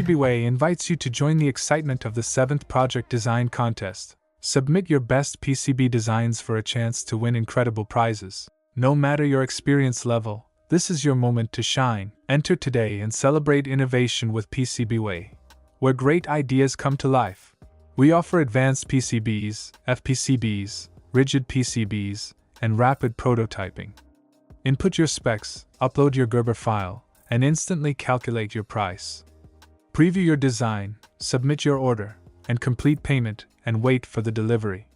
PCBWay invites you to join the excitement of the 7th Project Design Contest. Submit your best PCB designs for a chance to win incredible prizes. No matter your experience level, this is your moment to shine. Enter today and celebrate innovation with PCBWay, where great ideas come to life. We offer advanced PCBs, FPCBs, rigid PCBs, and rapid prototyping. Input your specs, upload your Gerber file, and instantly calculate your price. Preview your design, submit your order, and complete payment, and wait for the delivery.